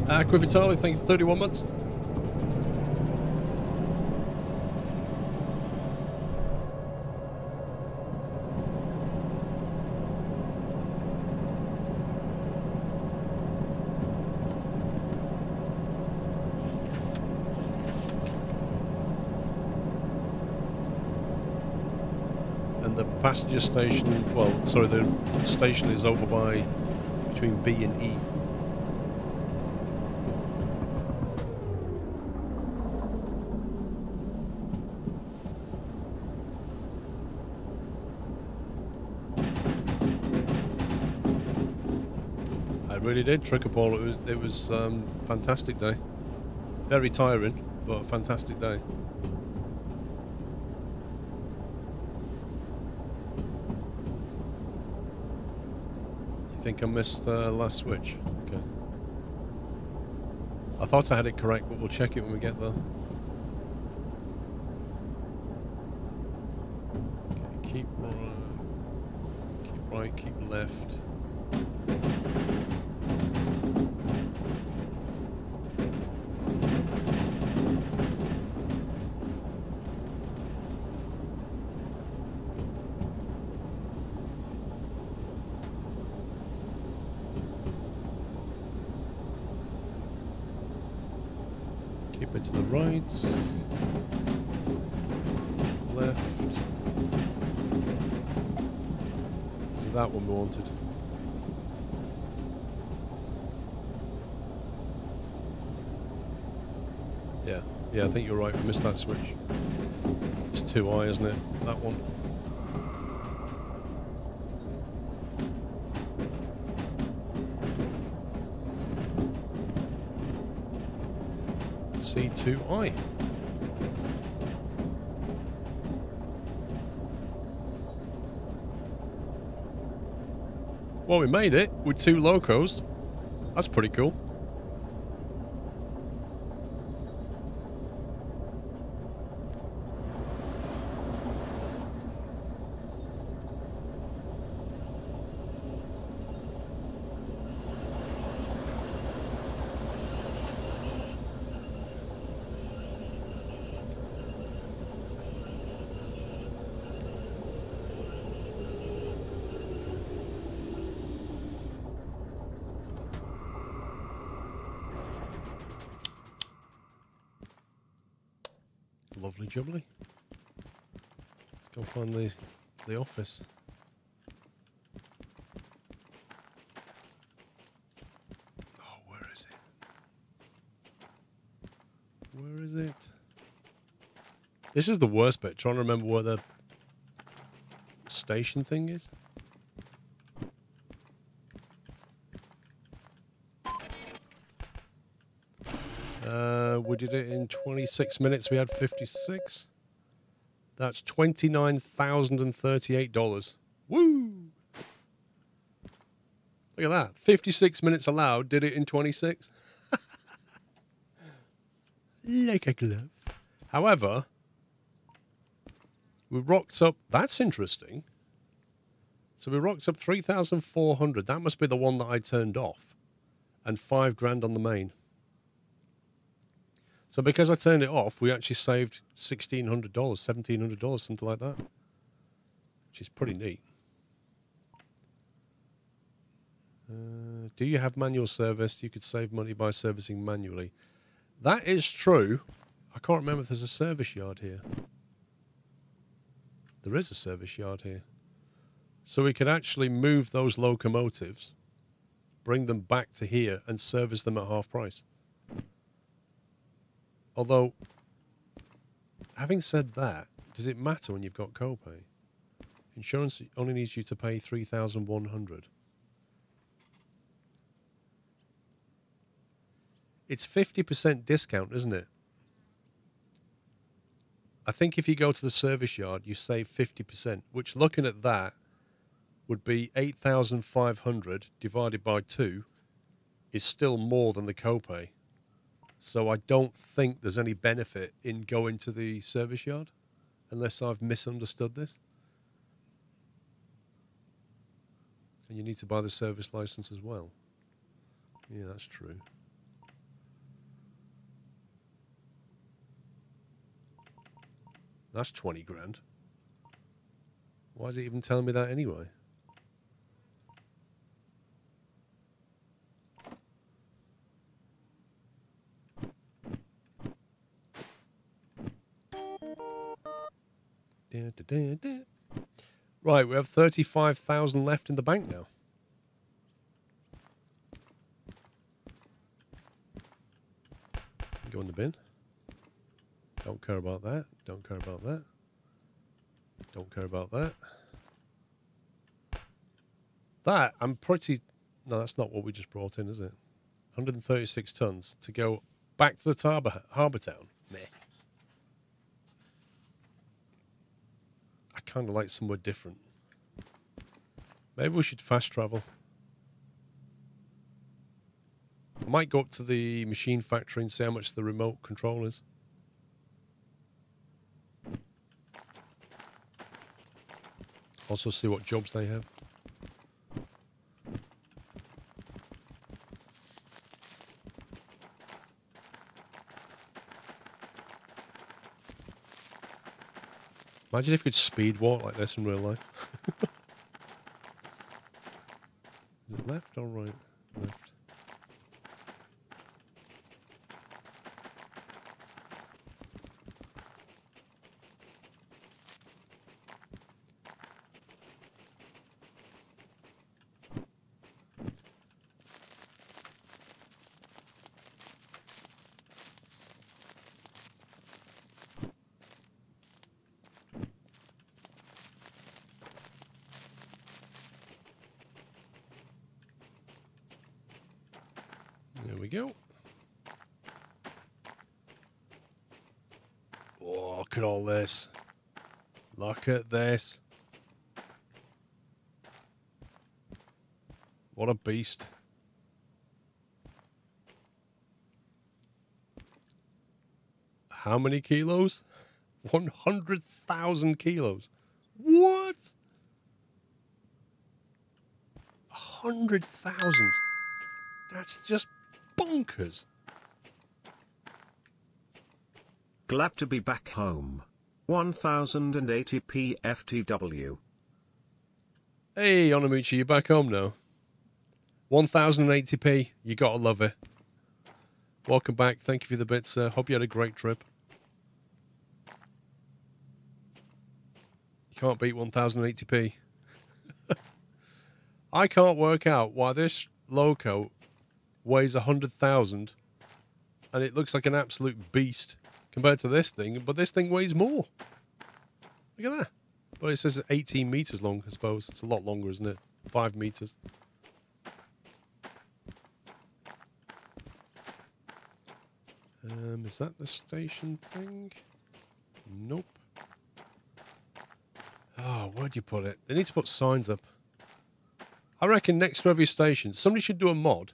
Quivitali, thank you for 31 months. And the passenger station, well, sorry, the station is over by between B and E. I really did trick a ball. It was fantastic day. Very tiring, but a fantastic day. You think I missed the last switch? Okay. I thought I had it correct, but we'll check it when we get there. Okay, keep right, keep left. Keep it to the right, left. Is it that one we wanted? Yeah, I think you're right, we missed that switch. It's 2i, isn't it? That one. C2i. Well, we made it with 2 locos. That's pretty cool. Lovely jubbly. Let's go find the office. Oh, where is it? Where is it? This is the worst bit, trying to remember where the station thing is. We did it in 26 minutes. We had 56. That's $29,038. Woo! Look at that. 56 minutes allowed. Did it in 26. Like a glove. However, we rocked up. That's interesting. So we rocked up 3,400. That must be the one that I turned off. And $5,000 on the main. So because I turned it off, we actually saved $1,600, $1,700, something like that. Which is pretty neat. Do you have manual service? You could save money by servicing manually. That is true. I can't remember if there's a service yard here. There is a service yard here. So we could actually move those locomotives, bring them back to here, and service them at half price. Although, having said that, does it matter when you've got copay? Insurance only needs you to pay $3,100. It's 50% discount, isn't it? I think if you go to the service yard, you save 50%, which looking at that would be 8,500 divided by 2 is still more than the copay. So I don't think there's any benefit in going to the service yard, unless I've misunderstood this. And you need to buy the service license as well. Yeah, that's true. That's 20 grand. Why is it even telling me that anyway? Right, we have 35,000 left in the bank now. Go in the bin. Don't care about that. Don't care about that. Don't care about that. That, I'm pretty... No, that's not what we just brought in, is it? 136 tons to go back to the harbour town. Meh. I kind of like somewhere different. Maybe we should fast travel. I might go up to the machine factory and see how much the remote control is. Also see what jobs they have. Imagine if you could speed walk like this in real life. Is it left or right? Left. There we go. Oh, look at all this. Look at this. What a beast. How many kilos? 100,000 kilos. What? 100,000. That's just bonkers. Glad to be back home. 1080p FTW. Hey, Onamuchi, you're back home now. 1080p. You gotta love it. Welcome back. Thank you for the bits. Hope you had a great trip. You can't beat 1080p. I can't work out why this loco weighs 100,000 and it looks like an absolute beast compared to this thing, but this thing weighs more. Look at that. But it says 18 meters long, I suppose. It's a lot longer, isn't it? 5 meters. Is that the station thing? Nope. Oh, where'd you put it? They need to put signs up. I reckon next to every station, somebody should do a mod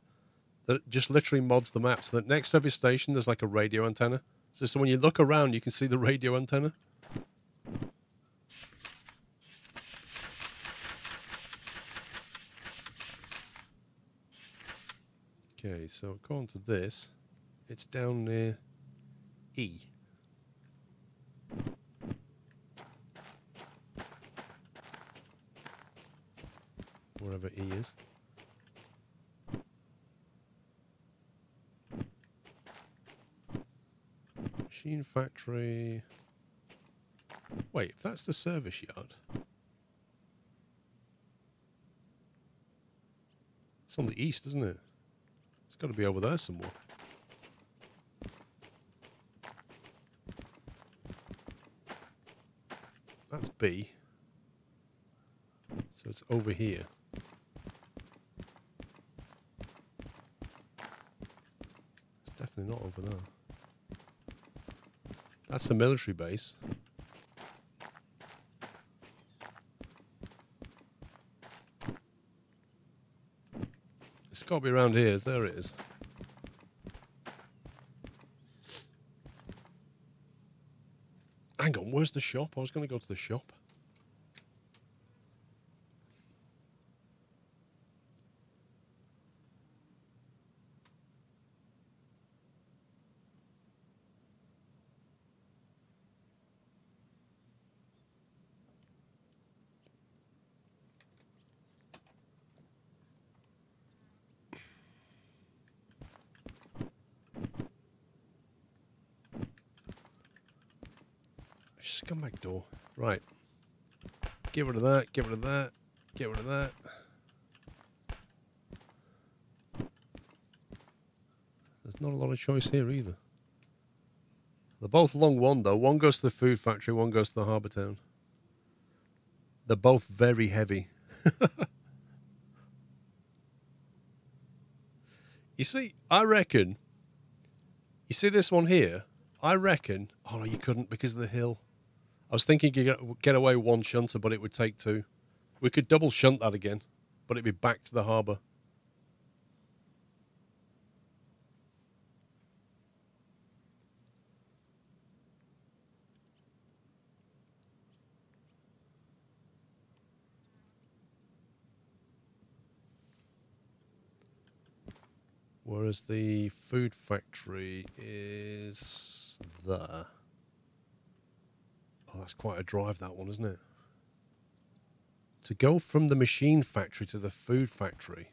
that just literally mods the map so that next to every station there's like a radio antenna. So when you look around, you can see the radio antenna. Okay, so according to this, it's down near E. Wherever E is. Machine factory. Wait, if that's the service yard. It's on the east, isn't it? It's got to be over there somewhere. That's B. So it's over here. It's definitely not over there. That's the military base. It's got to be around here. There it is. Hang on, where's the shop? I was going to go to the shop. Scumbag door. Right. Get rid of that, get rid of that, get rid of that. There's not a lot of choice here either. They're both long one, though. One goes to the food factory, one goes to the harbour town. They're both very heavy. You see, I reckon... You see this one here? I reckon... Oh, no, you couldn't because of the hill. I was thinking you could get away with one shunter, but it would take two. We could double shunt that again, but it'd be back to the harbour. Whereas the food factory is there. Oh, that's quite a drive, that one, isn't it? To go from the machine factory to the food factory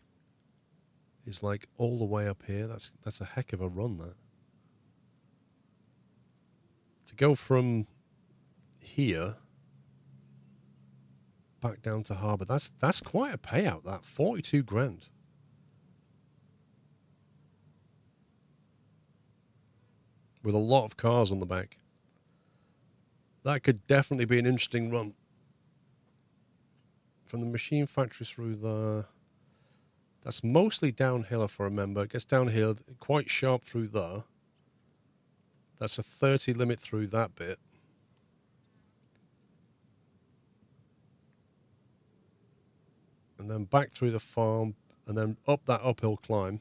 is like all the way up here. That's a heck of a run, that. To go from here back down to harbour, that's quite a payout, that. 42 grand. With a lot of cars on the back. That could definitely be an interesting run. From the machine factory through the... That's mostly downhill, if I remember. It gets downhill, quite sharp through there. That's a 30 limit through that bit. And then back through the farm, and then up that uphill climb,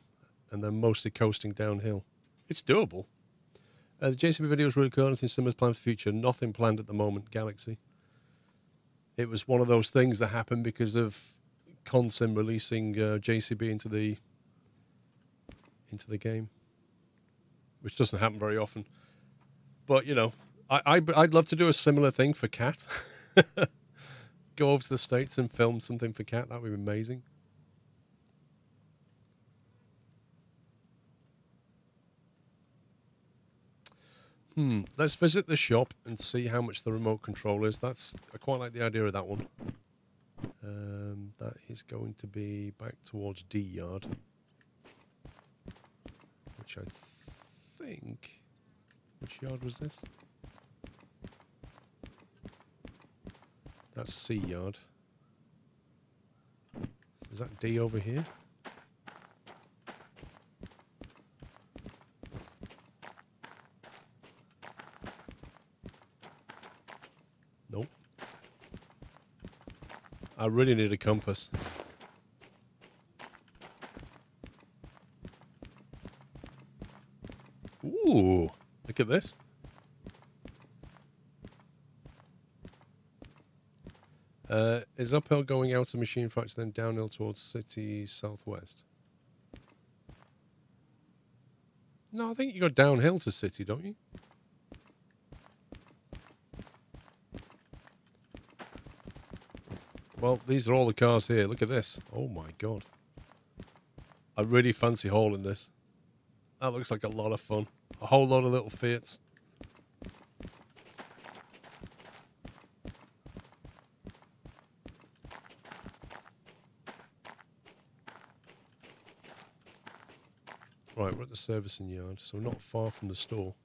and then mostly coasting downhill. It's doable. The JCB video is really cool. Anything similar planned for the future? Nothing planned at the moment, Galaxy. It was one of those things that happened because of Consim releasing JCB into the game, which doesn't happen very often. But, you know, I'd love to do a similar thing for Cat. Go over to the States and film something for Cat. That would be amazing. Let's visit the shop and see how much the remote control is. I quite like the idea of that one. That is going to be back towards D yard, which I think... Which yard was this? That's C yard. Is that D over here? Nope. I really need a compass. Ooh, look at this. Is uphill going out of machine factory, then downhill towards city southwest? No, I think you go downhill to city, don't you? Well, these are all the cars here. Look at this. Oh my god. I really fancy hauling this. That looks like a lot of fun. A whole lot of little Fiats. Right, we're at the servicing yard, so we're not far from the store.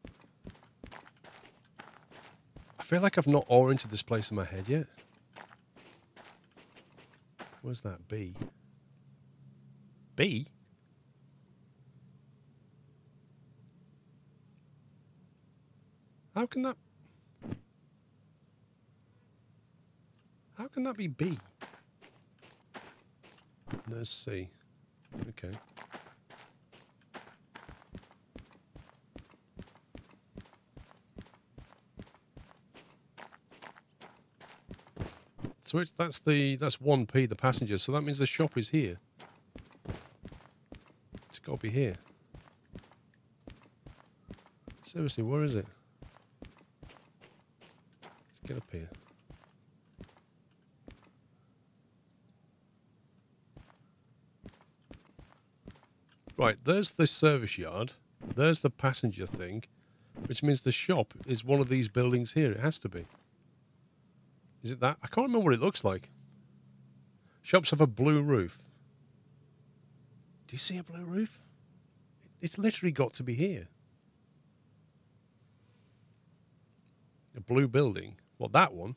I feel like I've not oriented this place in my head yet. Where's that B? B? How can that... How can that be B? There's C. Okay. So that's 1P, the passenger. So that means the shop is here. It's got to be here. Seriously, where is it? Let's get up here. Right, there's the service yard. There's the passenger thing, which means the shop is one of these buildings here. It has to be. Is it that? I can't remember what it looks like. Shops have a blue roof. Do you see a blue roof? It's literally got to be here. A blue building. What, that one?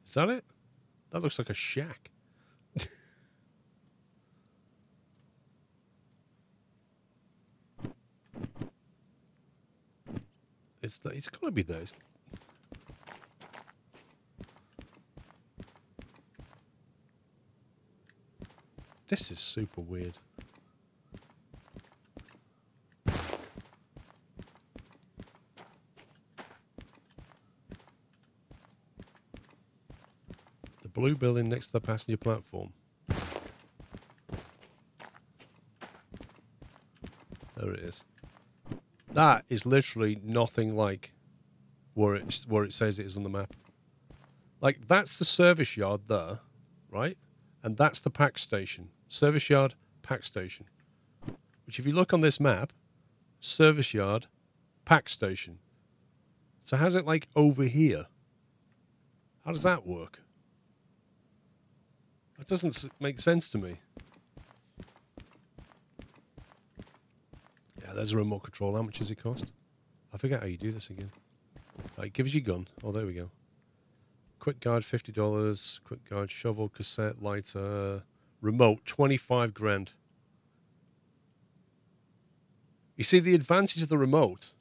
Is that it? That looks like a shack. It's got to be there. This is super weird. The blue building next to the passenger platform. There it is. That is literally nothing like where it says it is on the map. Like, that's the service yard there, right? And that's the pack station. Service yard, pack station. Which, if you look on this map, service yard, pack station. So how's it like over here? How does that work? That doesn't make sense to me. Yeah, there's a remote control. How much does it cost? I forget how you do this again. It gives you gun. Oh, there we go. Quick guard, $50. Quick guard, shovel, cassette, lighter, remote, 25 grand. You see, the advantage of the remote.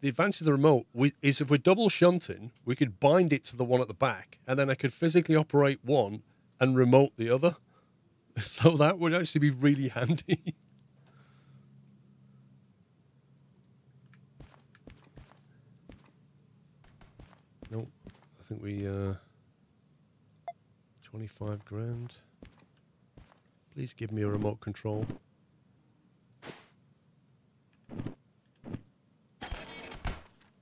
The advantage of the remote is if we're double shunting, we could bind it to the one at the back, and then I could physically operate one and remote the other. So that would actually be really handy. Nope. I think we 25 grand. Please give me a remote control.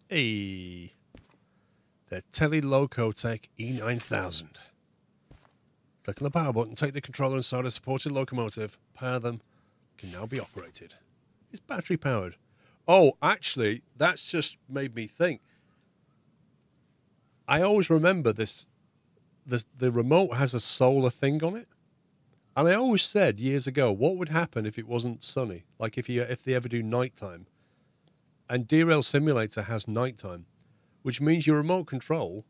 Hey, the Telelocotec E9000. Click on the power button, take the controller inside a supported locomotive, power them, can now be operated. It's battery powered. Oh, actually, that's just made me think. I always remember this, the remote has a solar thing on it. And I always said years ago, what would happen if it wasn't sunny? Like if they ever do nighttime. And Derail Simulator has nighttime, which means your remote control,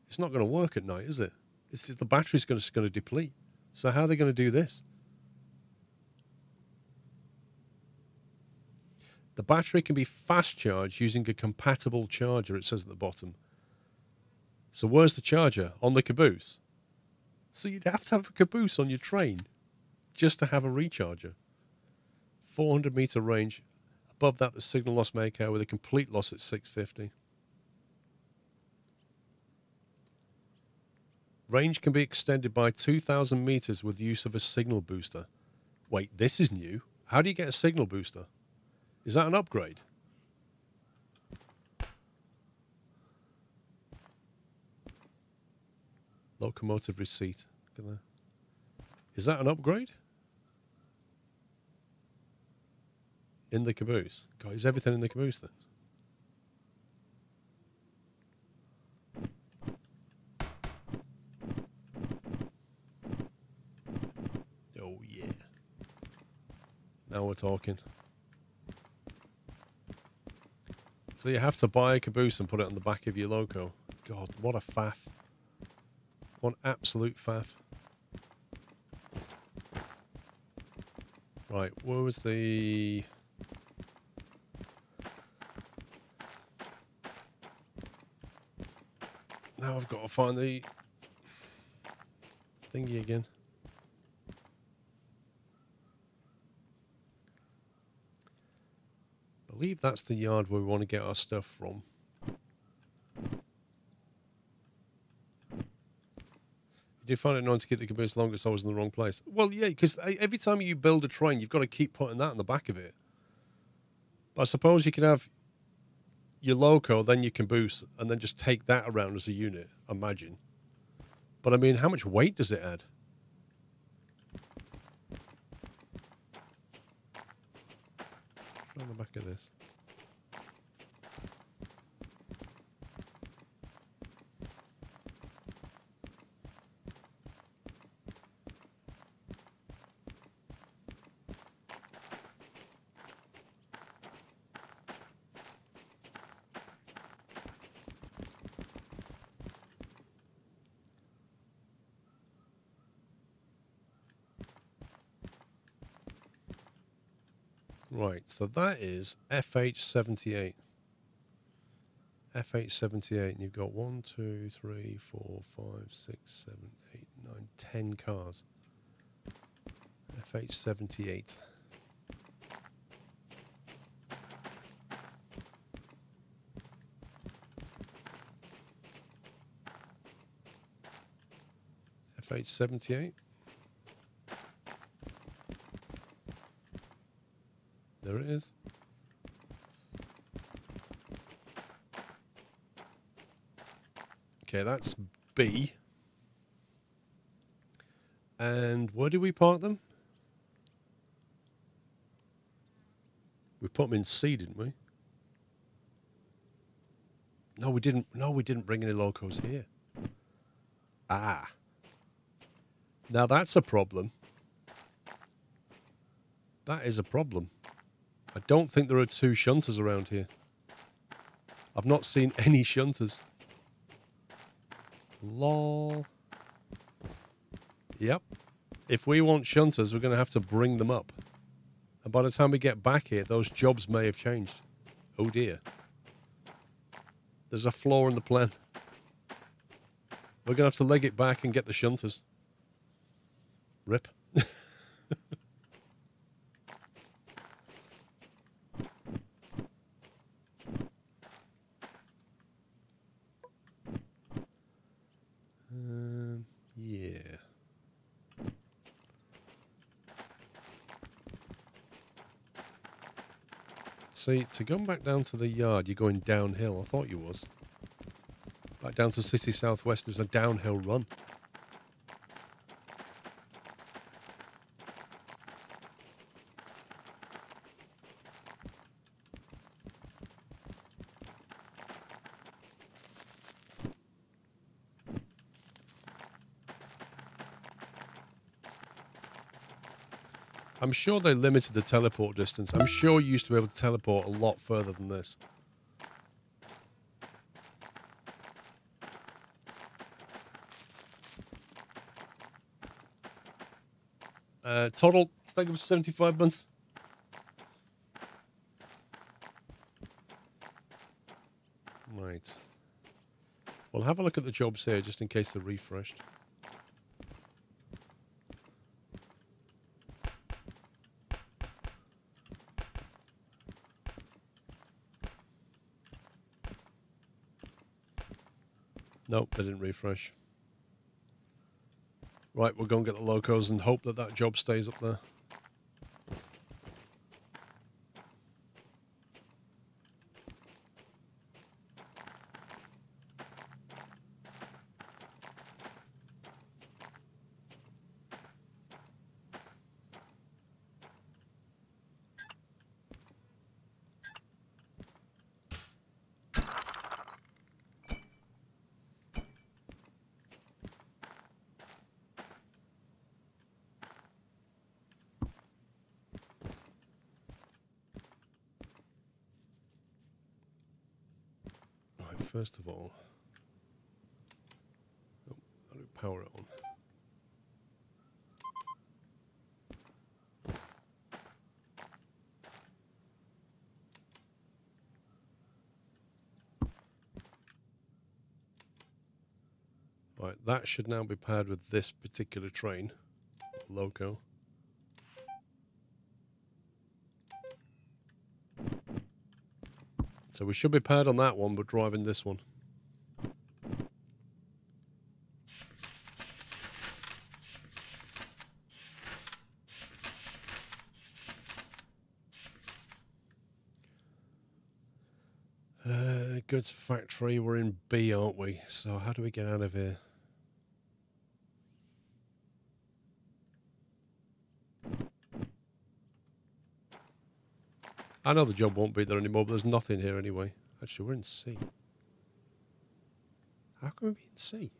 it's not going to work at night, is it? It's the battery's going to deplete. So how are they going to do this? The battery can be fast charged using a compatible charger, it says at the bottom. So where's the charger? On the caboose. So you'd have to have a caboose on your train just to have a recharger. 400 meter range. Above that, the signal loss maker with a complete loss at 650. Range can be extended by 2,000 meters with the use of a signal booster. Wait, this is new. How do you get a signal booster? Is that an upgrade? Locomotive receipt. Look at that. Is that an upgrade? In the caboose. God, is everything in the caboose then? Oh, yeah. Now we're talking. So you have to buy a caboose and put it on the back of your loco. God, what a faff. One absolute faff. Right, where was the... Now I've got to find the thingy again. I believe that's the yard where we want to get our stuff from. You do find it annoying to keep the caboose longer, it's always in the wrong place. Well, yeah, because every time you build a train, you've got to keep putting that in the back of it. But I suppose you can have your loco, then your caboose, and then just take that around as a unit, imagine. But I mean, how much weight does it add? On the back of this. Right, so that is FH78. FH78, and you've got 1, 2, 3, 4, 5, 6, 7, 8, 9, 10 cars. FH78. FH78. There it is. Okay, that's B. And where do we park them? We put them in C, didn't we? No, we didn't. No, we didn't bring any locos here. Ah. Now that's a problem. That is a problem. I don't think there are 2 shunters around here. I've not seen any shunters. Lol. Yep. If we want shunters, we're going to have to bring them up. And by the time we get back here, those jobs may have changed. Oh dear. There's a flaw in the plan. We're going to have to leg it back and get the shunters. Rip. Yeah. See, to go back down to the yard, you're going downhill. I thought you was. Back down to City Southwest is a downhill run. I'm sure they limited the teleport distance. I'm sure you used to be able to teleport a lot further than this. Total, I think it was 75 months. Right. Well, have a look at the jobs here, just in case they're refreshed. Nope, they didn't refresh. Right, we'll go and get the locos and hope that that job stays up there. First of all, I'll power it on. Right, that should now be paired with this particular train, loco. So we should be paired on that one, but driving this one. Goods factory, we're in B, aren't we? So how do we get out of here? I know the job won't be there anymore, but there's nothing here anyway. Actually, we're in C. How can we be in C?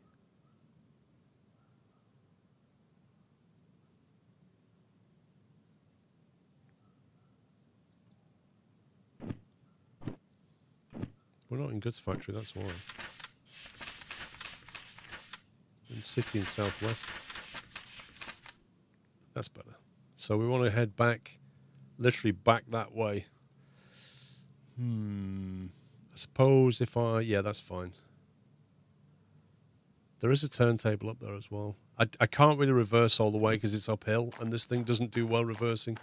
We're not in goods factory, that's why. In city and southwest. That's better. So we want to head back Literally back that way. I suppose if I... Yeah, that's fine. There is a turntable up there as well. I can't really reverse all the way because it's uphill, and this thing doesn't do well reversing.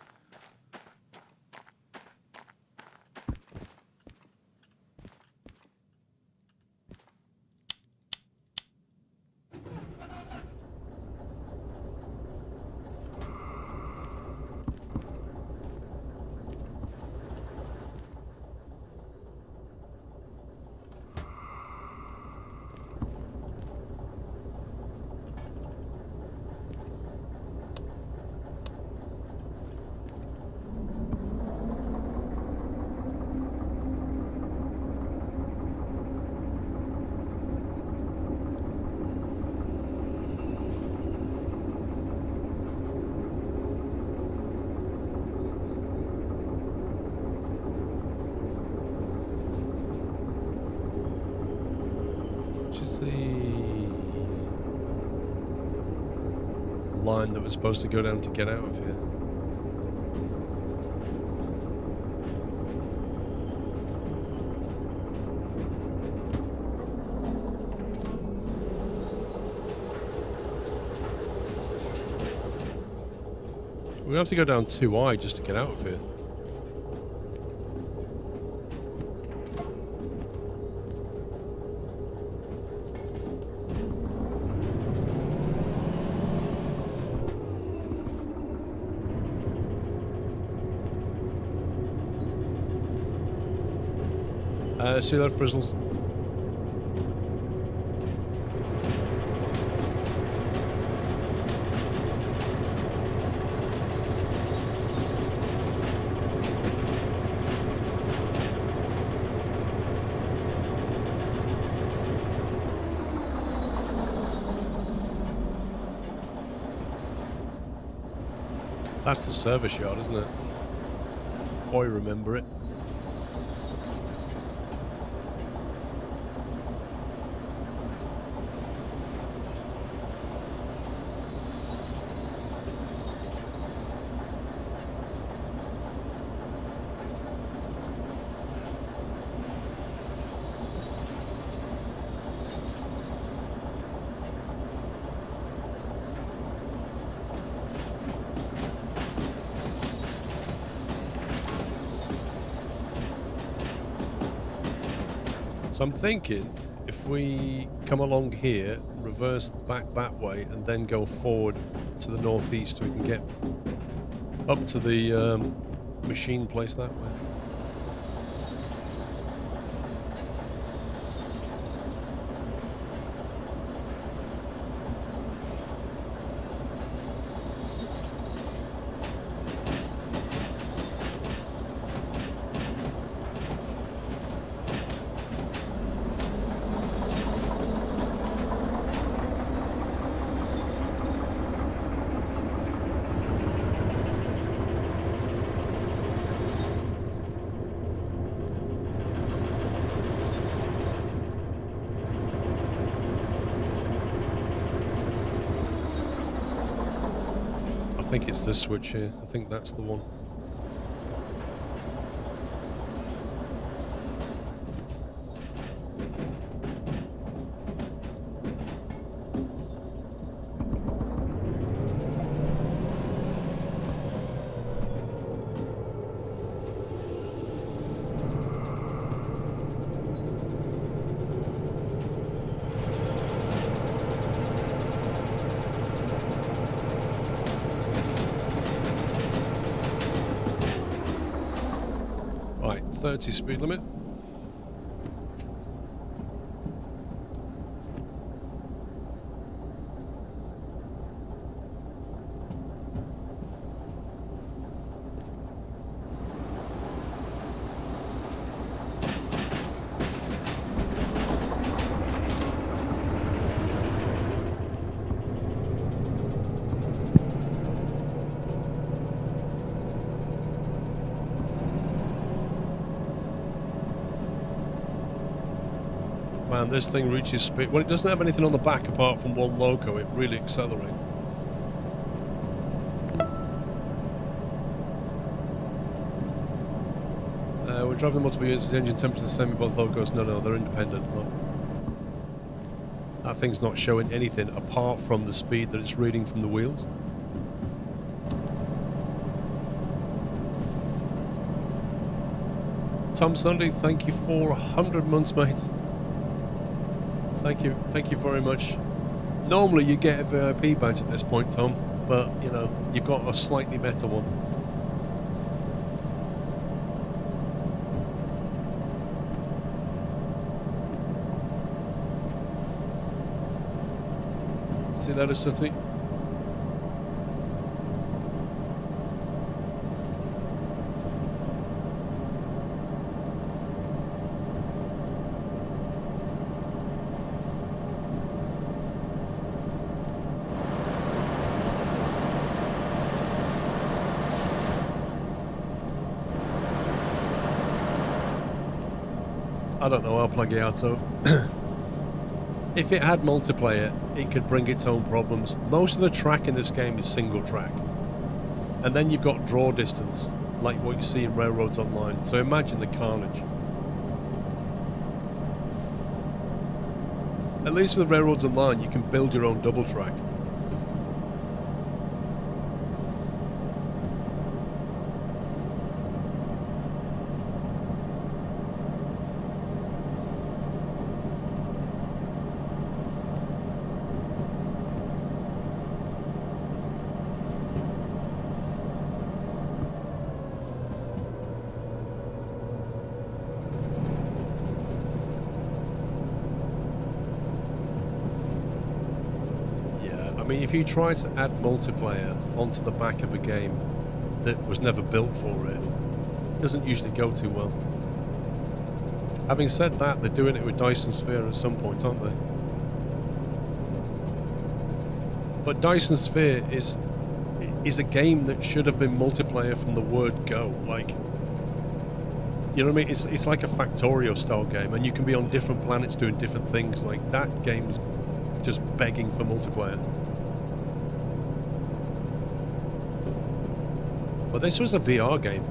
Line that was supposed to go down to get out of here. We have to go down 2I just to get out of here. See you later, Frizzles. That's the service yard, isn't it? I remember it. I'm thinking if we come along here, reverse back that way, and then go forward to the northeast, we can get up to the machine place that way. I think it's this switch here. I think that's the one. Right, 30 speed limit. Man, this thing reaches speed. When it doesn't have anything on the back apart from one loco, it really accelerates. We're driving the multiple units, the engine temperature is the same in both logos. No, they're independent. Look. That thing's not showing anything apart from the speed that it's reading from the wheels. Tom Sunday, thank you for 100 months, mate. Thank you very much. Normally you get a VIP badge at this point, Tom, but you know, you've got a slightly better one. See you later, Sooty. I don't know, I'll plug it out, so if it had multiplayer, it could bring its own problems. Most of the track in this game is single track. And then you've got draw distance, like what you see in Railroads Online. So imagine the carnage. At least with Railroads Online, you can build your own double track. If you try to add multiplayer onto the back of a game that was never built for it, it doesn't usually go too well. Having said that, they're doing it with Dyson Sphere at some point, aren't they? But Dyson Sphere is a game that should have been multiplayer from the word go. Like, you know what I mean? It's like a Factorio style game, and you can be on different planets doing different things. Like, that game's just begging for multiplayer. But this was a VR game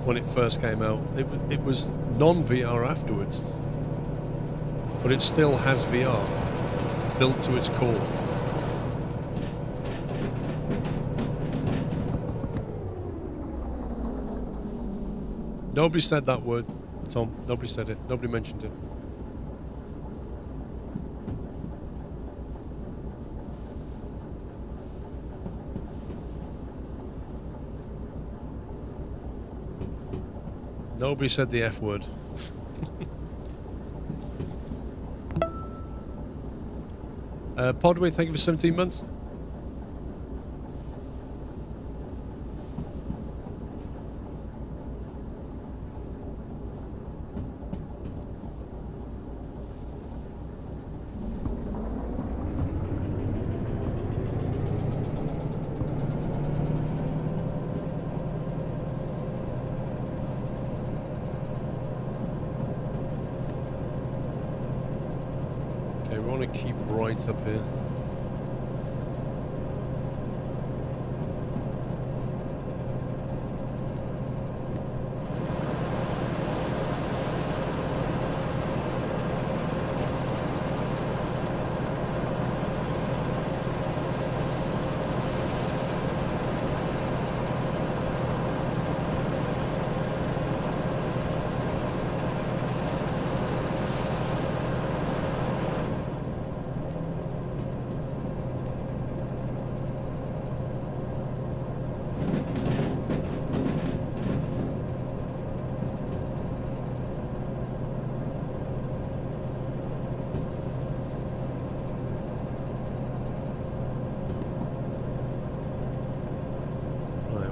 when it first came out. It was non-VR afterwards. But it still has VR built to its core. Nobody said that word, Tom. Nobody said it. Nobody mentioned it. Nobody said the F word. Podway, thank you for 17 months. Up here.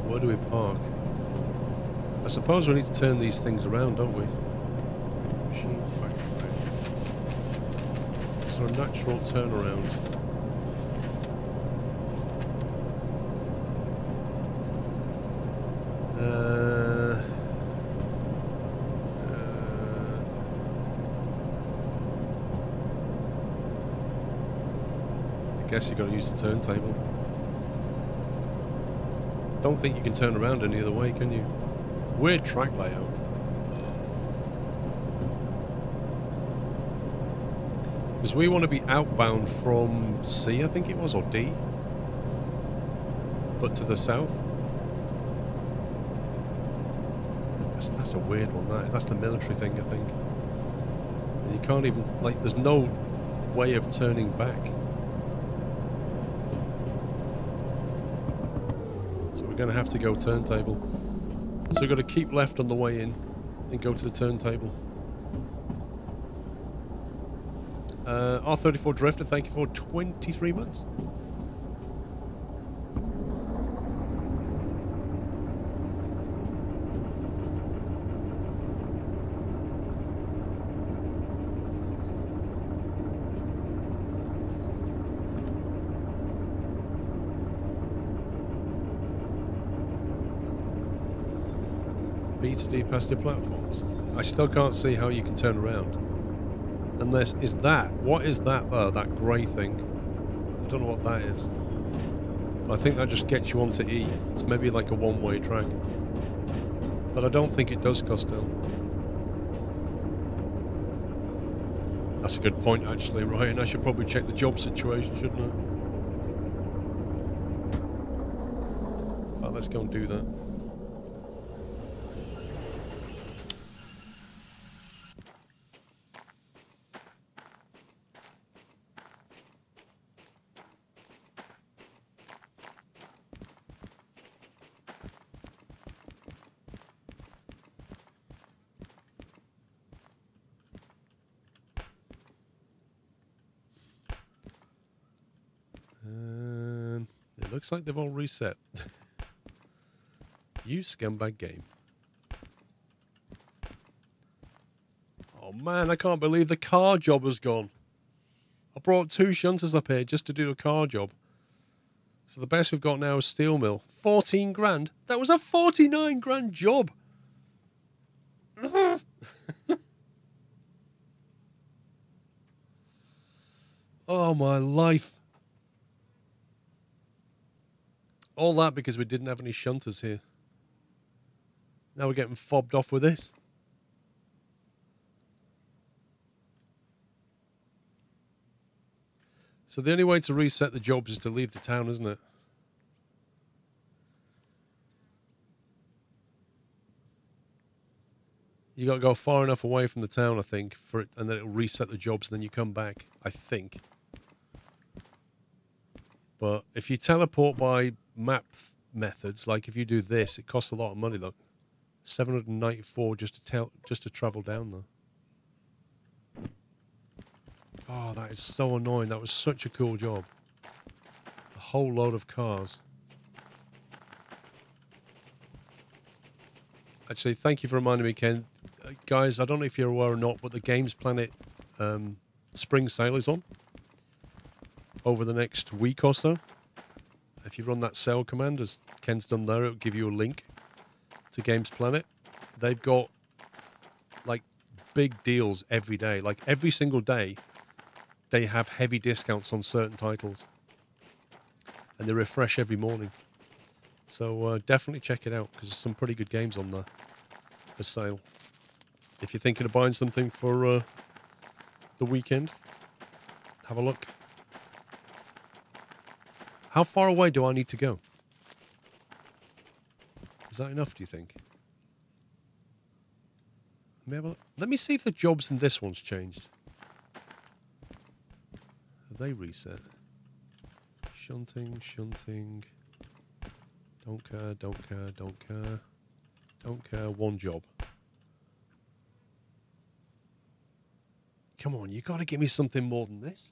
Where do we park? I suppose we need to turn these things around, don't we? Machine factory. So a natural turnaround. I guess you've got to use the turntable. Don't think you can turn around any other way, can you? Weird track layout. Because we want to be outbound from C, I think it was, or D. But to the south. That's a weird one, that's the military thing, I think. And you can't even, like, there's no way of turning back. So we're going to have to go turntable. So we've got to keep left on the way in and go to the turntable. R34 Drifter, thank you for 23 months. B to D passenger platforms. I still can't see how you can turn around. Unless, what is that though, that grey thing? I don't know what that is. But I think that just gets you onto E. It's maybe like a one-way track. But I don't think it does, Costello. That's a good point actually, right? And I should probably check the job situation, shouldn't I? In fact, let's go and do that. Looks like they've all reset. You scumbag game. Oh man, I can't believe the car job has gone. I brought 2 shunters up here just to do a car job. So the best we've got now is steel mill. 14 grand? That was a 49 grand job. Oh my life. All that because we didn't have any shunters here. Now we're getting fobbed off with this. So the only way to reset the jobs is to leave the town, isn't it? You got to go far enough away from the town, I think, for it, and then it'll reset the jobs, and then you come back, I think. But if you teleport by map methods, like if you do this, it costs a lot of money. Look, 794 just to travel down there. Oh, that is so annoying. That was such a cool job. A whole load of cars. Actually, thank you for reminding me, Ken. Guys, I don't know if you're aware or not, but the Games Planet spring sale is on over the next week or so. If you run that sale command, as Ken's done there, it'll give you a link to Games Planet. They've got, like, big deals every day. Like, every single day, they have heavy discounts on certain titles. And they refresh every morning. So definitely check it out, because there's some pretty good games on there for sale. If you're thinking of buying something for the weekend, have a look. How far away do I need to go? Is that enough, do you think? Let me see if the jobs in this one's changed. Have they reset? Shunting. Don't care. Don't care. One job. Come on, you got to give me something more than this.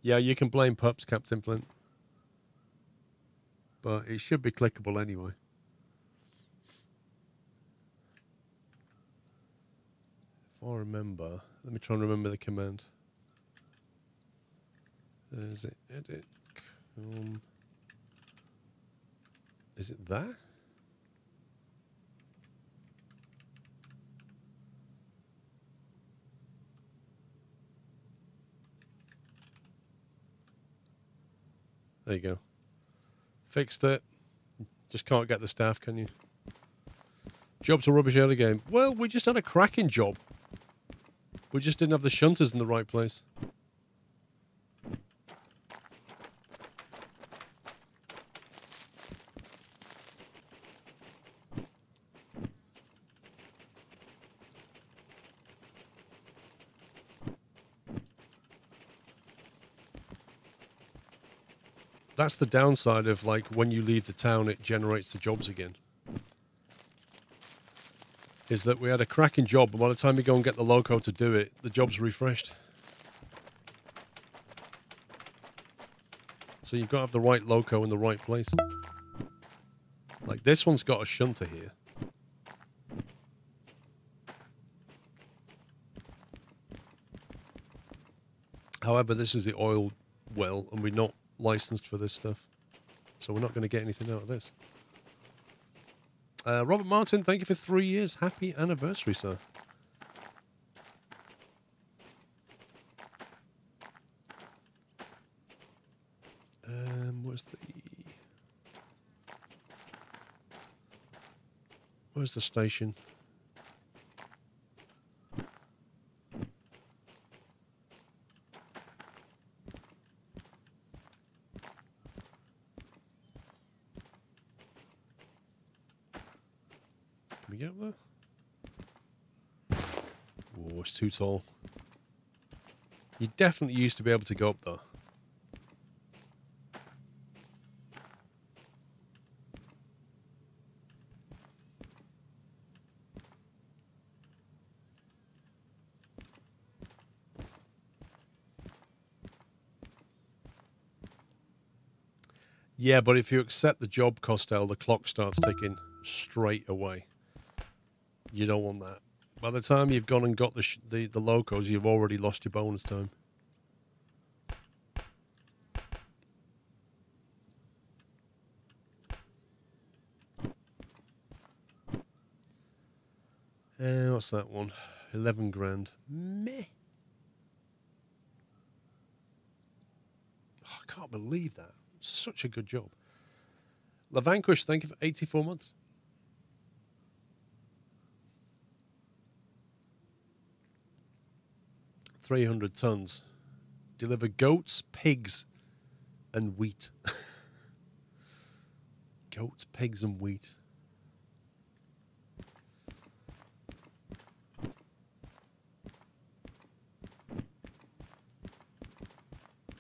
Yeah, you can blame pups, Captain Flint. But it should be clickable anyway. If I remember, let me try and remember the command. Is it edit? Is it that? There you go. Fixed it. Just can't get the staff, can you? Job's a rubbish early game. Well, we just had a cracking job. We just didn't have the shunters in the right place. That's the downside of, like, when you leave the town, it generates the jobs again. Is that we had a cracking job, but by the time you go and get the loco to do it, the job's refreshed. So you've got to have the right loco in the right place. Like, this one's got a shunter here. However, this is the oil well, and we're not licensed for this stuff. So we're not going to get anything out of this. Robert Martin, thank you for 3 years. Happy anniversary, sir. Where's the station? Can we get up there? Oh, it's too tall. You definitely used to be able to go up there. Yeah, but if you accept the job, Costello, the clock starts ticking straight away. You don't want that. By the time you've gone and got the locos, you've already lost your bonus time. What's that one? 11 grand. Meh. Oh, I can't believe that. Such a good job. LaVanquish, thank you for 84 months. $300 tons. Deliver goats, pigs, and wheat. Goats, pigs, and wheat.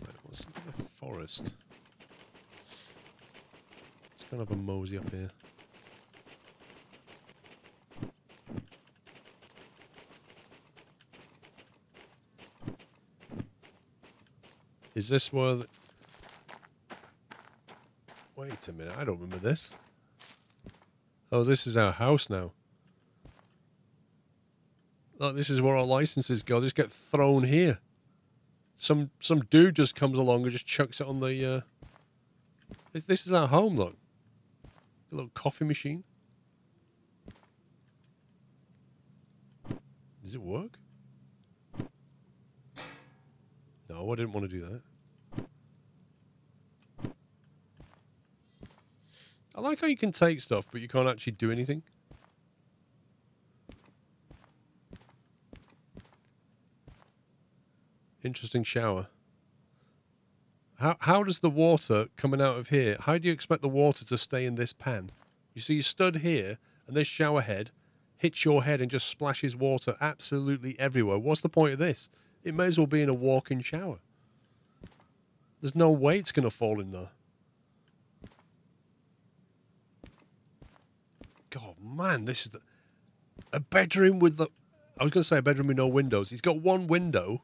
Right, what's in the forest? It's kind of a mosey up here. Is this where... Wait a minute, I don't remember this. Oh, this is our house now. Oh, this is where our licenses go. They just get thrown here. Some dude just comes along and just chucks it on the... This is our home, look. A little coffee machine. Does it work? No, I didn't want to do that. I like how you can take stuff, but you can't actually do anything. Interesting shower. How does the water coming out of here, how do you expect the water to stay in this pan? You see, you stood here, and this shower head hits your head and just splashes water absolutely everywhere. What's the point of this? It may as well be in a walk-in shower. There's no way it's going to fall in there. God, man, this is a bedroom with the... I was going to say a bedroom with no windows. He's got one window,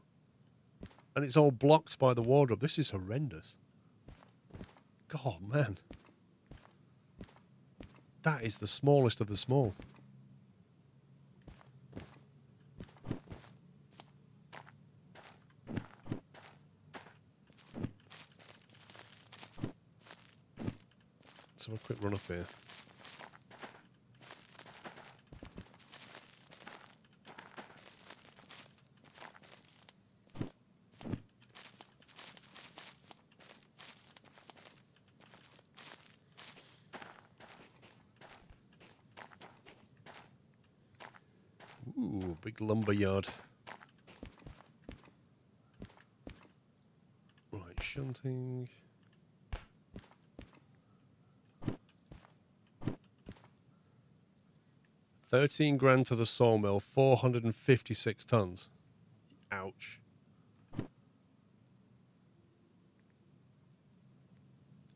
and it's all blocked by the wardrobe. This is horrendous. God, man. That is the smallest of the small. Let's have a quick run up here. Ooh, big lumber yard. Right, shunting. $13,000 to the sawmill, 456 tons. Ouch.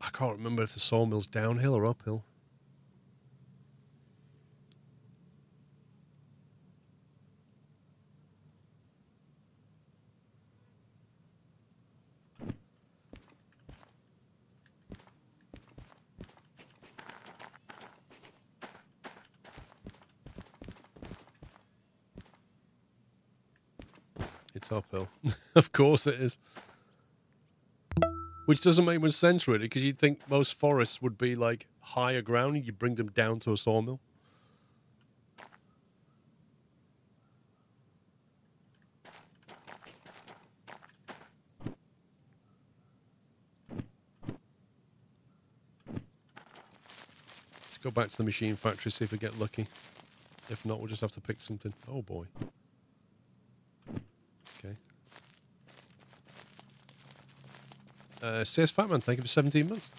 I can't remember if the sawmill's downhill or uphill. It's uphill. Of course it is. Which doesn't make much sense, really, because you'd think most forests would be, like, higher ground and you bring them down to a sawmill. Let's go back to the machine factory, see if we get lucky. If not, we'll just have to pick something. Oh, boy. Okay. CS Fatman, thank you for 17 months.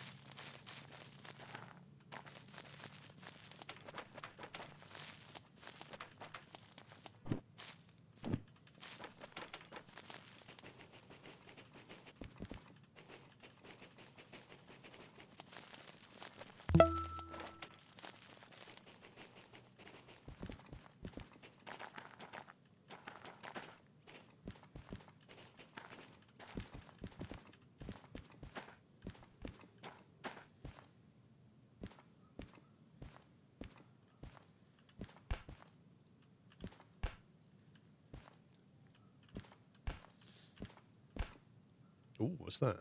Ooh, what's that?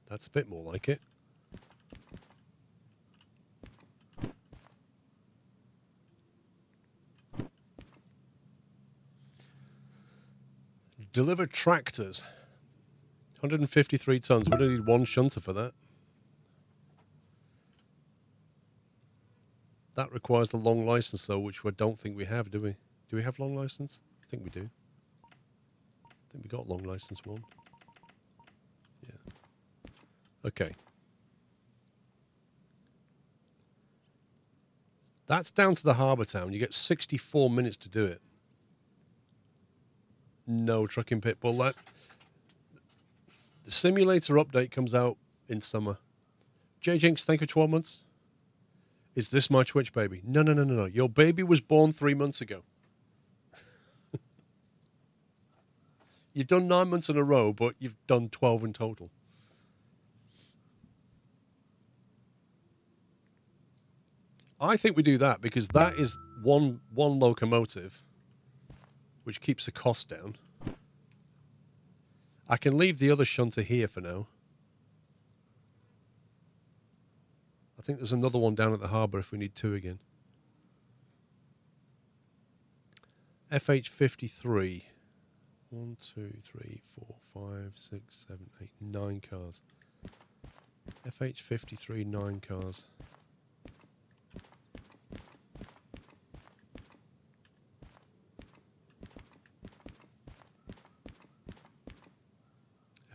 That's a bit more like it. Deliver tractors. 153 tons. We don't need one shunter for that. That requires the long license, though, which I don't think we have, do we? Do we have long license? I think we do. I think we got long license 1. Yeah. Okay. That's down to the harbour town. You get 64 minutes to do it. No trucking pit bull. The simulator update comes out in summer. J Jinx, thank you for 12 months. Is this my Twitch baby? No, no, no, no, no. Your baby was born 3 months ago. You've done 9 months in a row, but you've done 12 in total. I think we do that because that is one locomotive, which keeps the cost down. I can leave the other shunter here for now. I think there's another one down at the harbour if we need 2 again. FH53. 1, 2, 3, 4, 5, 6, 7, 8, 9 cars. FH53, 9 cars.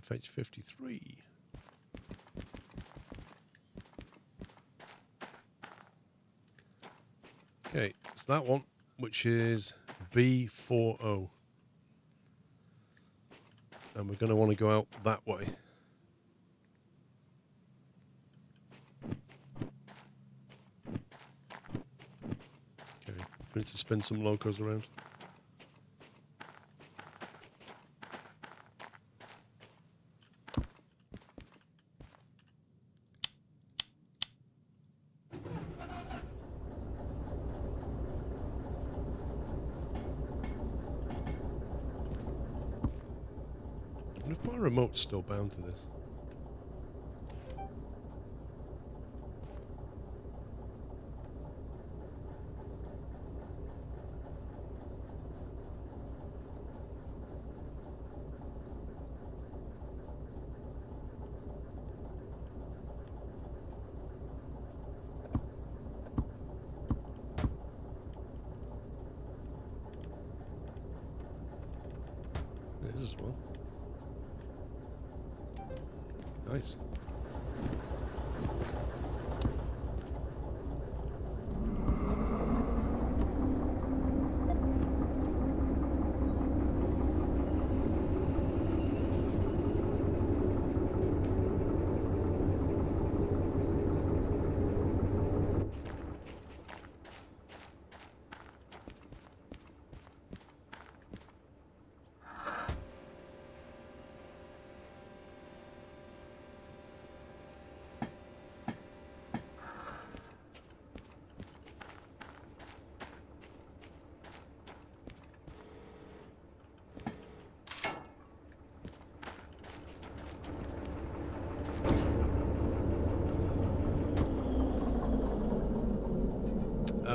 FH53. Okay, it's that one, which is B40. And we're going to want to go out that way. Okay, we need to spin some locos around. I wonder if my remote's still bound to this. Nice.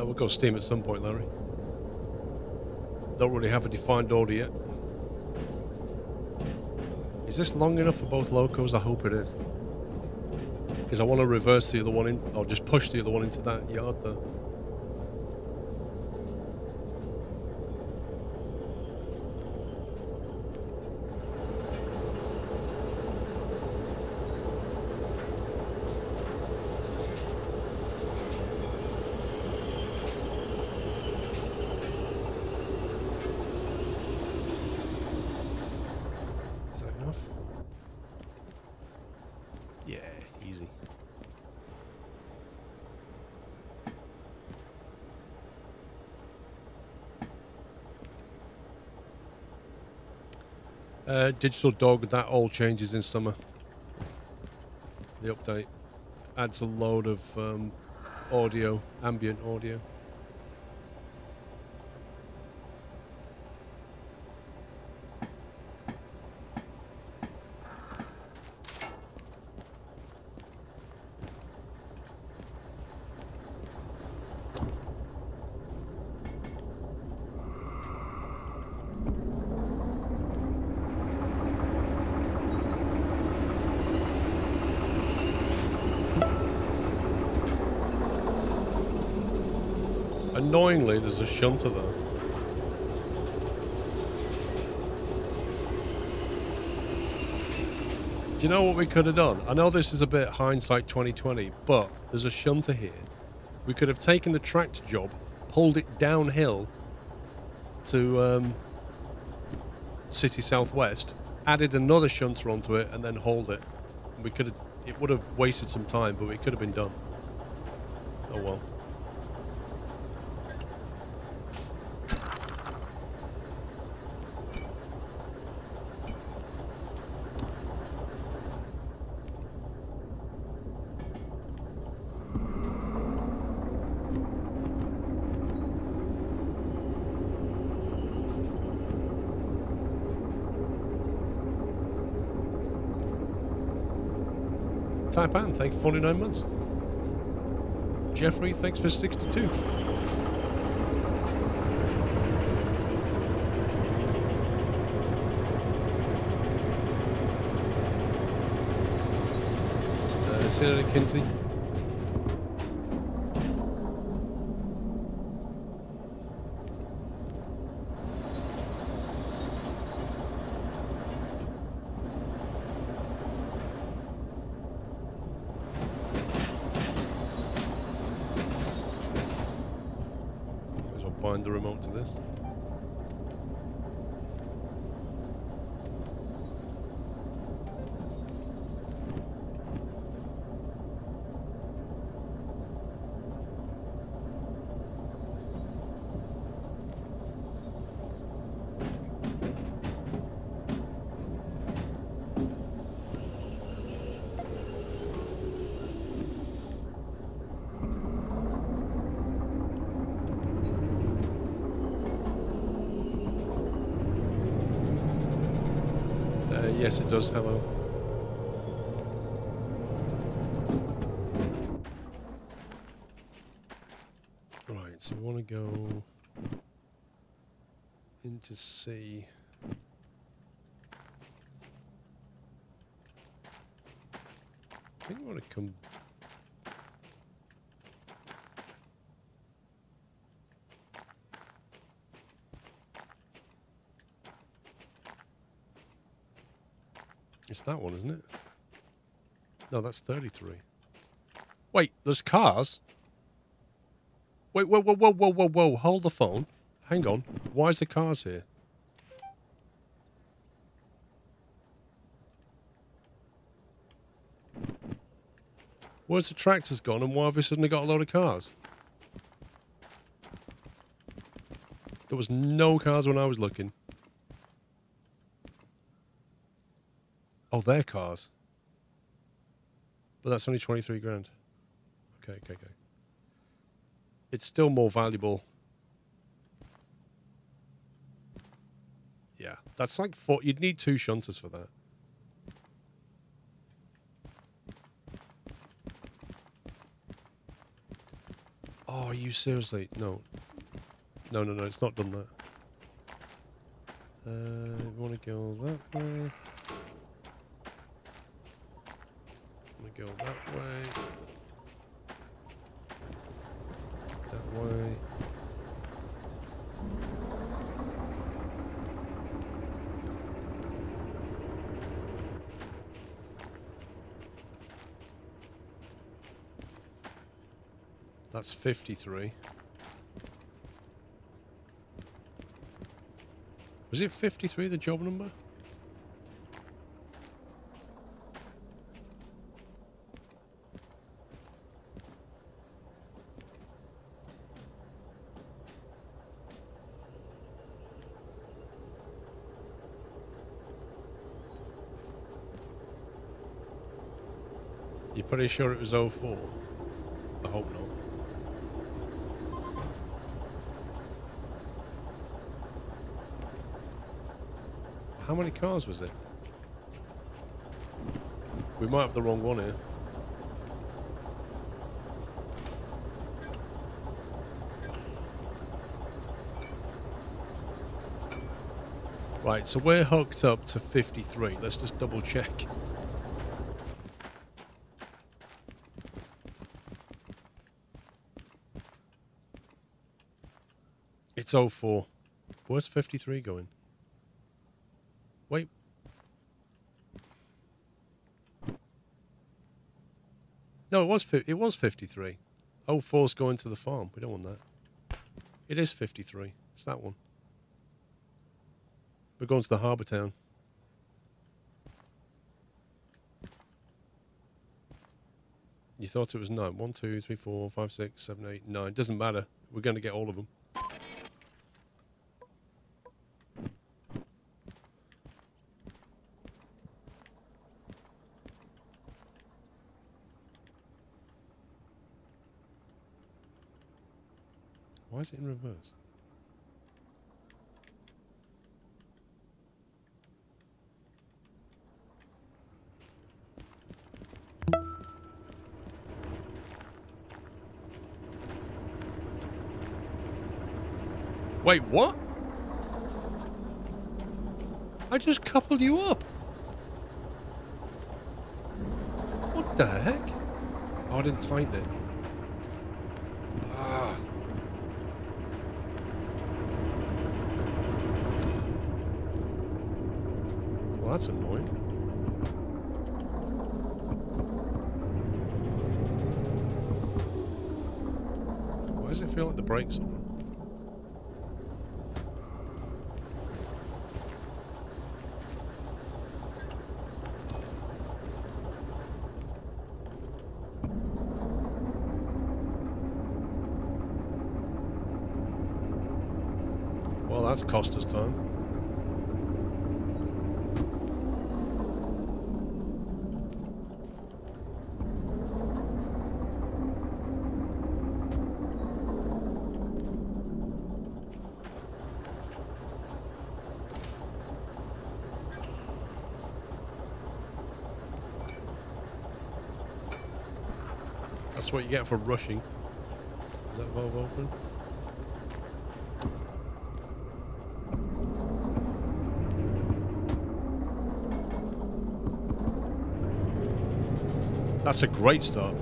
We'll go steam at some point, Larry. Don't really have a defined order yet. Is this long enough for both locos? I hope it is. Because I want to reverse the other one in, or just push the other one into that yard there. Digital dog, that all changes in summer. The update adds a load of audio, ambient audio. Annoyingly, there's a shunter there. Do you know what we could have done? I know this is a bit hindsight 2020, but there's a shunter here. We could have taken the tractor job, pulled it downhill to City Southwest, added another shunter onto it, and then hauled it. We could have. It would have wasted some time, but it could have been done. Oh well. Taipan, thanks for 49 months. Jeffrey, thanks for 62. Senator Kinsey. Bind the remote to this. Yes, it does. Hello. Right, so we want to go into C. I think we want to come. It's that one, isn't it? No, that's 33. Wait, there's cars? Wait, whoa, whoa, whoa, whoa, whoa, whoa. Hold the phone. Hang on. Why is the cars here? Where's the tractors gone and why have we suddenly got a load of cars? There was no cars when I was looking. Oh, they're cars. But that's only 23 grand. Okay. It's still more valuable. Yeah, that's like 4. You'd need 2 shunters for that. Oh, are you seriously? No. No, it's not done that. We want to go that way. Want to go that way. That way. That's 53. Was it 53, the job number? You're pretty sure it was 04? I hope not. How many cars was it? We might have the wrong one here. Right, so we're hooked up to 53. Let's just double check. It's 04. Where's 53 going? Wait. No, it was 53. 04's going to the farm. We don't want that. It is 53. It's that one. We're going to the harbour town. You thought it was 9. 1, 2, 3, 4, 5, 6, 7, 8, 9. Doesn't matter. We're going to get all of them. Why is it in reverse? Wait, what? I just coupled you up. What the heck? Oh, I didn't tighten it. Ah. Well, that's annoying. Why does it feel like the brakes are on? Well, that's cost us time. That's what you get for rushing. Is that valve open? That's a great start.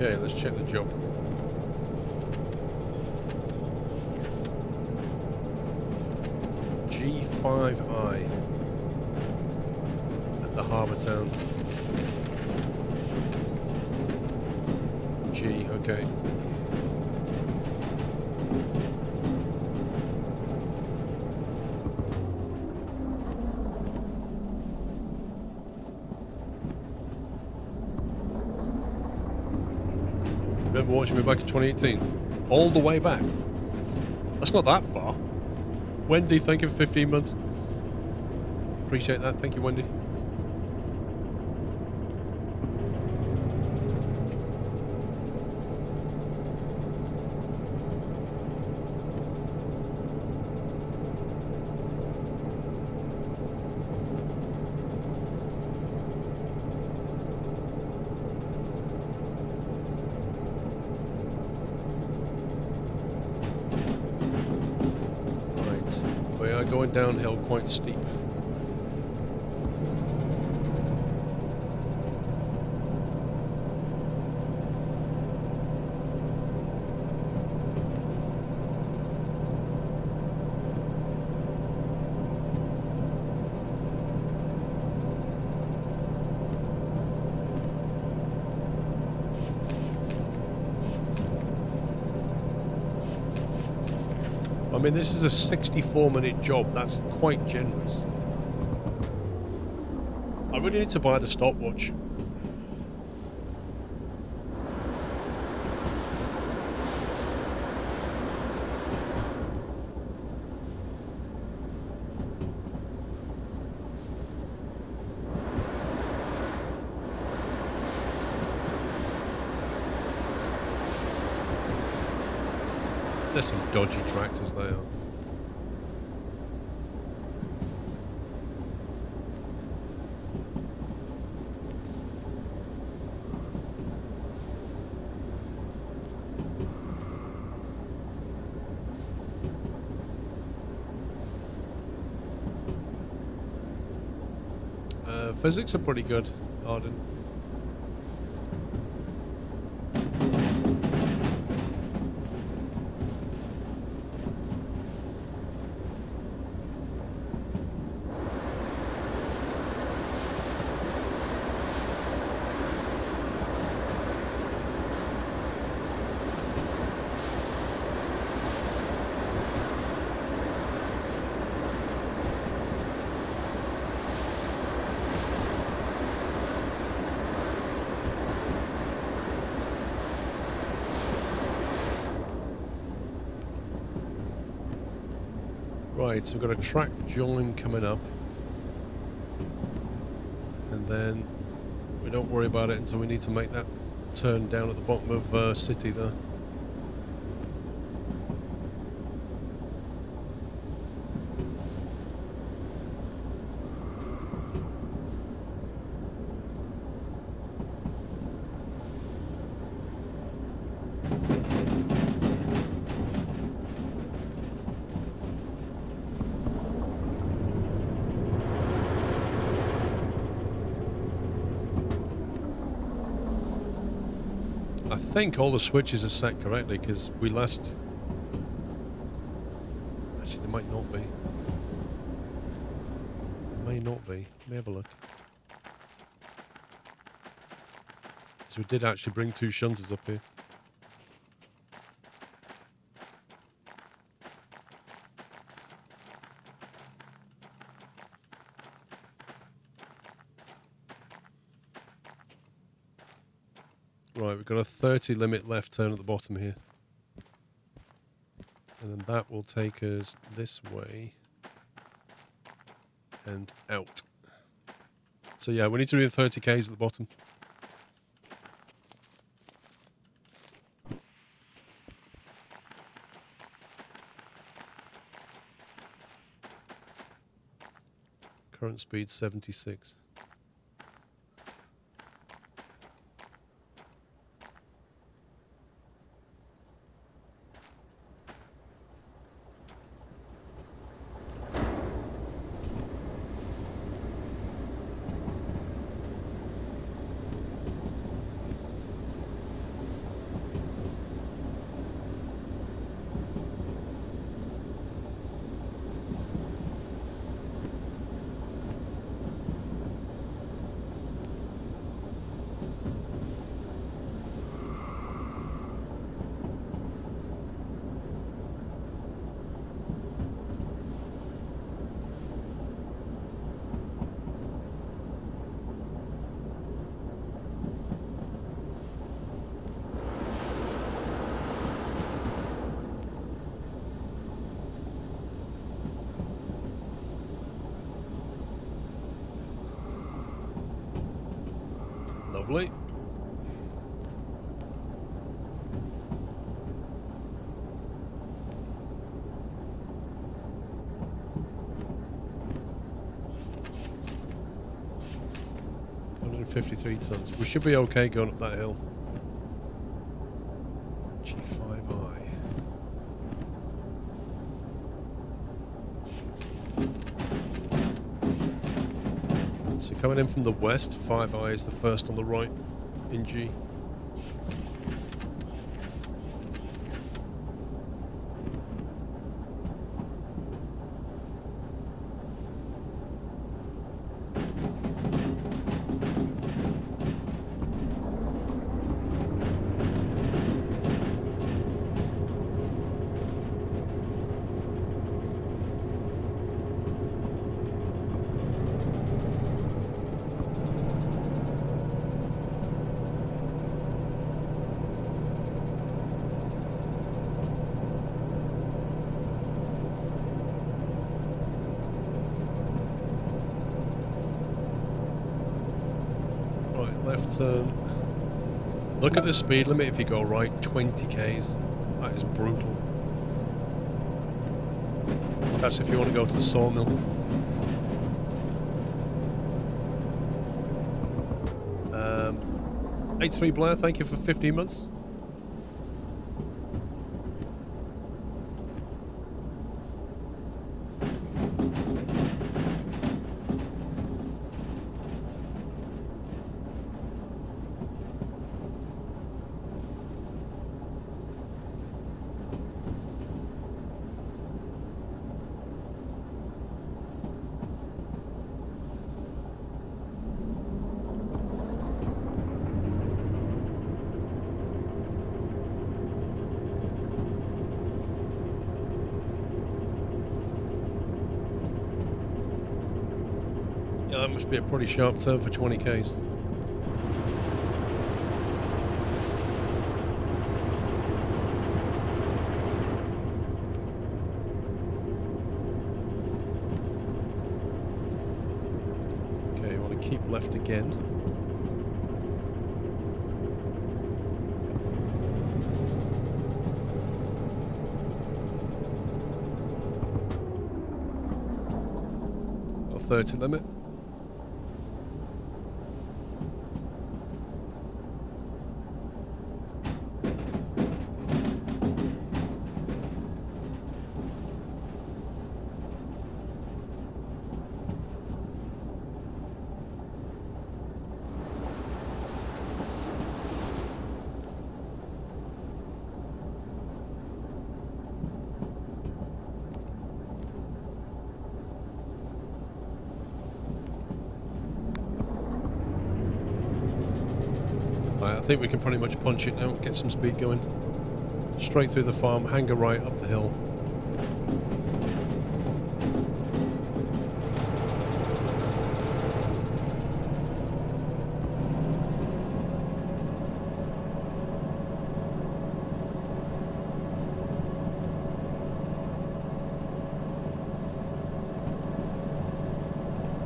Okay, let's check the job. G5I at the harbour town. G, okay. Remember watching me back in 2018? All the way back. That's not that far. Wendy, thank you for 15 months. Appreciate that. Thank you, Wendy. Going downhill quite steep. I mean, this is a 64-minute job. That's quite generous. I really need to buy the stopwatch. There's some dodgy tractors there. Physics are pretty good, Arden. Right, so we've got a track join coming up, and then we don't worry about it until we need to make that turn down at the bottom of City there. I think all the switches are set correctly because we last... Actually, they might not be. They may not be. Let me have a look. So we did actually bring two shunters up here. Right, we've got a 30 limit left turn at the bottom here. And then that will take us this way and out. So yeah, we need to do 30 Ks at the bottom. Current speed 76. Lovely. $153 tons. We should be okay going up that hill. G5I. So coming in from the west, 5I is the first on the right in G. Left turn. Look at the speed limit if you go right, 20 k's. That is brutal. That's if you want to go to the sawmill. 83 Blair, thank you for 15 months. That must be a pretty sharp turn for 20 k's. Okay, you want to keep left again. Or 30 limit. I think we can pretty much punch it now, get some speed going. Straight through the farm, hanger right up the hill.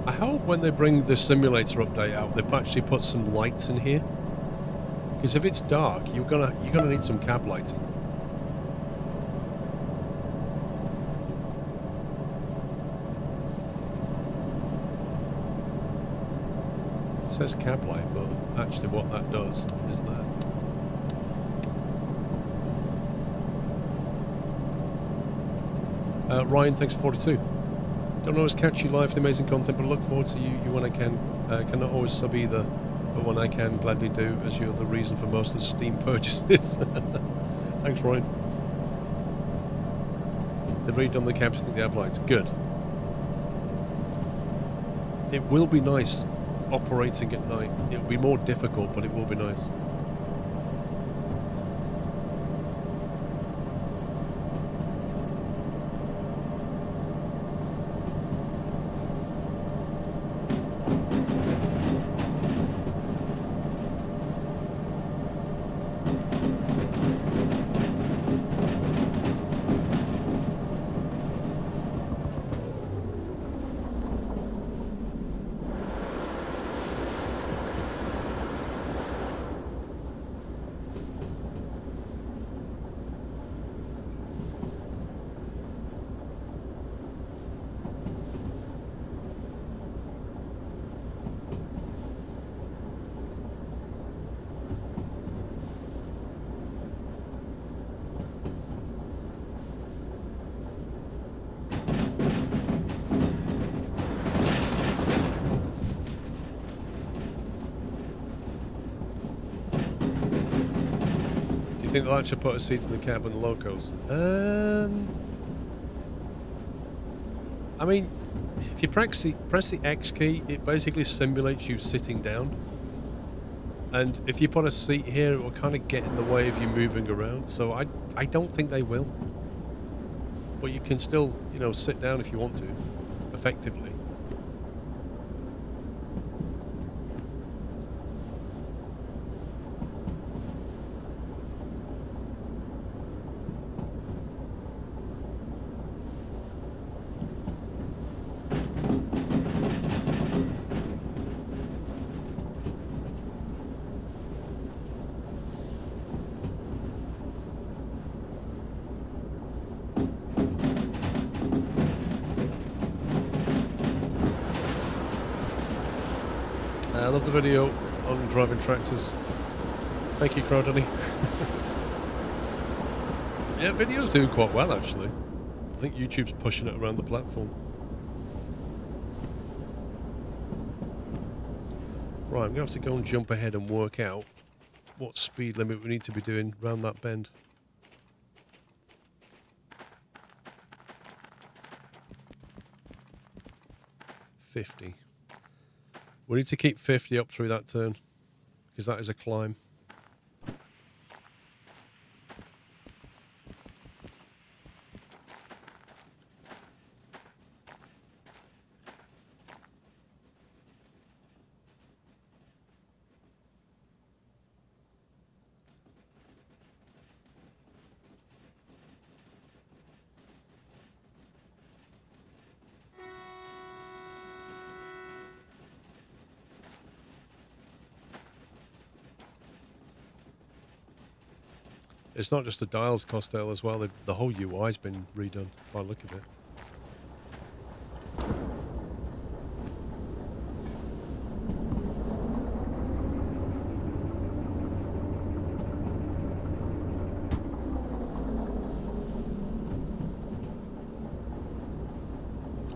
I hope when they bring the simulator update out, they've actually put some lights in here. Because if it's dark, you're gonna need some cab lighting. It says cab light, but actually what that does is that. Ryan, thanks for 42. Don't always catch you live for the amazing content, but I look forward to you when I can. Cannot always sub either. But when I can, gladly do, as you're the reason for most of the Steam purchases. Thanks, Ryan. They've redone the cabs, think they have lights. Good. It will be nice operating at night. It will be more difficult, but it will be nice. think they'll actually put a seat in the cab on the locos? I mean, if you press the X key, it basically simulates you sitting down. And if you put a seat here, it will kind of get in the way of you moving around. So I don't think they will. But you can still, you know, sit down if you want to, effectively. I love the video on driving tractors. Thank you, Crowdonny. Yeah, video's doing quite well, actually. I think YouTube's pushing it around the platform. Right, I'm going to have to go and jump ahead and work out what speed limit we need to be doing round that bend. $50. We need to keep 50 up through that turn, because that is a climb. It's not just the dials, Costello, as well. The whole UI's been redone by the look of it.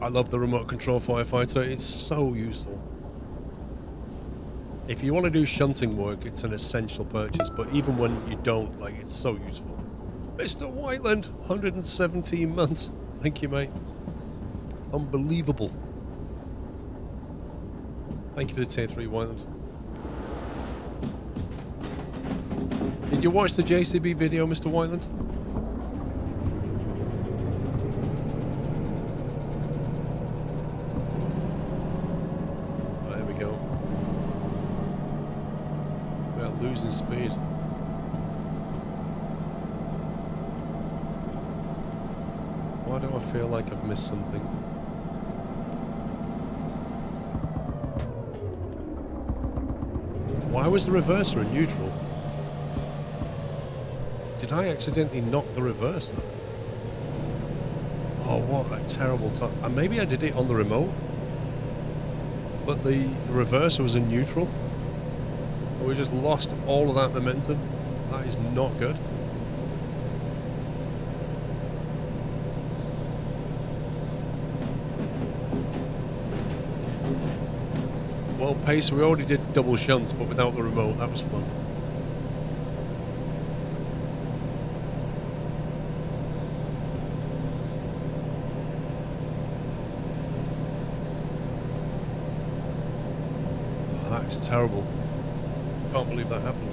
I love the remote control firefighter. It's so useful. If you want to do shunting work, it's an essential purchase, but even when you don't, like, it's so useful. Mr. Whiteland, 117 months. Thank you, mate. Unbelievable. Thank you for the tier 3, Whiteland. Did you watch the JCB video, Mr. Whiteland? There we go. Losing speed. Why do I feel like I've missed something? Why was the reverser in neutral? Did I accidentally knock the reverser? Oh, what a terrible time. And maybe I did it on the remote, but the reverser was in neutral. We just lost all of that momentum. That is not good. Well, pace, we already did double shunts, but without the remote, that was fun. Oh, that is terrible. Can't believe that happened.